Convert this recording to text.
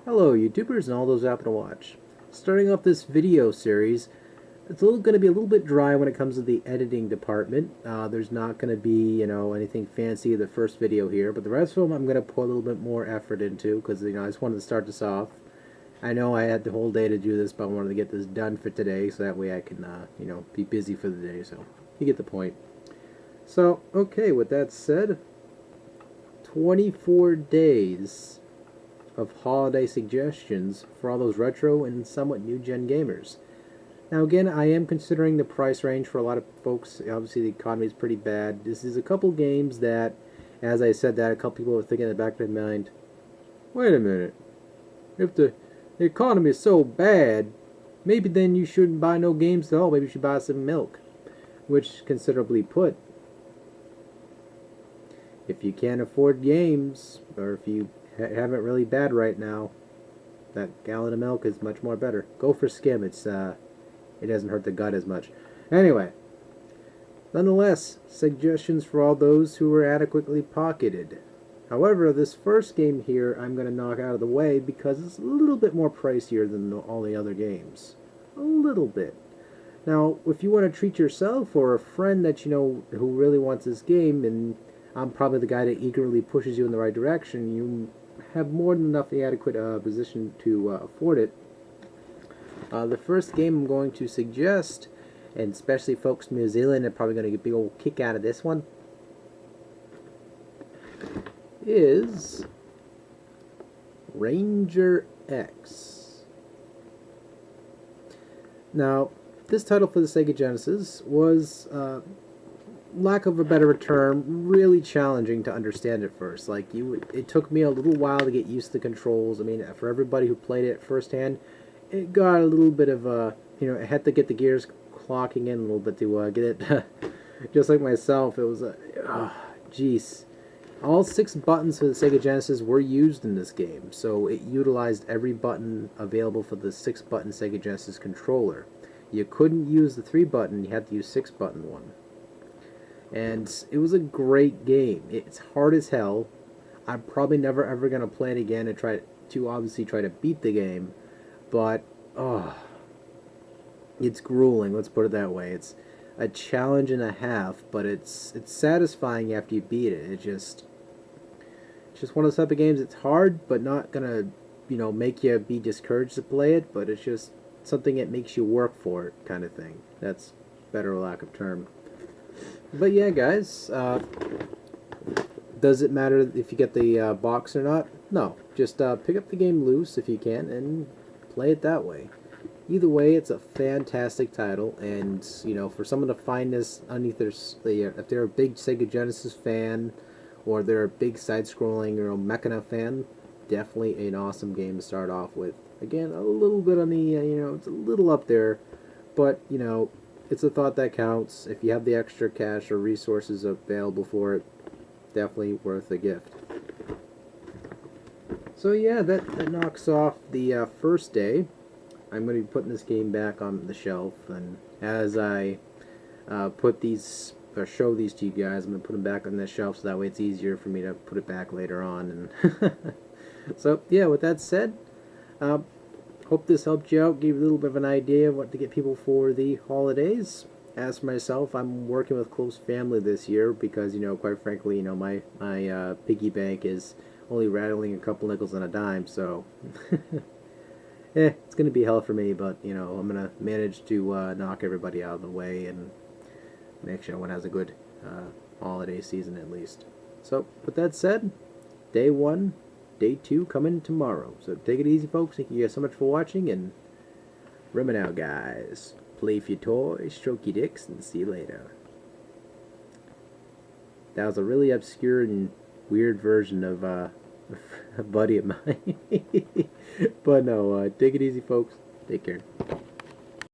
Hello YouTubers and all those out there to watch. Starting off this video series, it's going to be a little bit dry when it comes to the editing department. There's not going to be, anything fancy in the first video here, but the rest of them I'm going to put a little bit more effort into because, I just wanted to start this off. I know I had the whole day to do this, but I wanted to get this done for today so that way I can, be busy for the day, so you get the point. So, okay, with that said, 24 days of holiday suggestions for all those retro and somewhat new-gen gamers. Now again, I am considering the price range for a lot of folks. Obviously the economy is pretty bad. This is a couple games that, as I said that, a couple people were thinking in the back of their mind, wait a minute, if the economy is so bad, maybe then you shouldn't buy no games at all, maybe you should buy some milk. Which, considerably put, if you can't afford games, or if you have it really bad right now, that gallon of milk is much more better. Go for skim. It doesn't hurt the gut as much. Anyway, nonetheless, suggestions for all those who are adequately pocketed. However, this first game here I'm going to knock out of the way because it's a little bit more pricier than all the other games. A little bit. Now, if you want to treat yourself or a friend that you know who really wants this game, and I'm probably the guy that eagerly pushes you in the right direction, you have more than enough adequate position to afford it. The first game I'm going to suggest, and especially folks from New Zealand are probably going to get a big old kick out of this one, is Ranger X. Now, this title for the Sega Genesis was, lack of a better term, really challenging to understand at first. Like, it took me a little while to get used to the controls. I mean, for everybody who played it firsthand, it got a little bit of it had to get the gears clocking in a little bit to get it. Just like myself, it was jeez. All 6 buttons for the Sega Genesis were used in this game, so it utilized every button available for the 6-button Sega Genesis controller. You couldn't use the 3-button, you had to use 6-button one. And it was a great game. It's hard as hell. I'm probably never ever going to play it again and try to beat the game, but it's grueling, let's put it that way. It's a challenge and a half, but it's satisfying after you beat it. It's just one of those type of games. It's hard, but not gonna make you be discouraged to play it, but it's just something that makes you work for it, kind of thing. That's better lack of term. But yeah, guys, does it matter if you get the box or not? No, just pick up the game loose if you can and play it that way. Either way, it's a fantastic title, and for someone to find this underneath if they're a big Sega Genesis fan, or they're a big side-scrolling or Mechana fan, definitely an awesome game to start off with. Again, a little bit on the it's a little up there, but it's a thought that counts. If you have the extra cash or resources available for it, definitely worth a gift. So yeah, that knocks off the first day. I'm going to be putting this game back on the shelf, and as I put these or show these to you guys, I'm going to put them back on the shelf so that way it's easier for me to put it back later on. And so yeah, with that said, hope this helped you out, gave you a little bit of an idea of what to get people for the holidays. As for myself, I'm working with close family this year because quite frankly, my piggy bank is only rattling a couple nickels and a dime, so it's gonna be hell for me, but I'm gonna manage to knock everybody out of the way and make sure everyone has a good holiday season at least. So with that said, day 1, day 2 coming tomorrow. So take it easy, folks. Thank you guys so much for watching, and remember now, guys, play with your toys, stroke your dicks, and see you later. That was a really obscure and weird version of a buddy of mine. But no, take it easy, folks. Take care.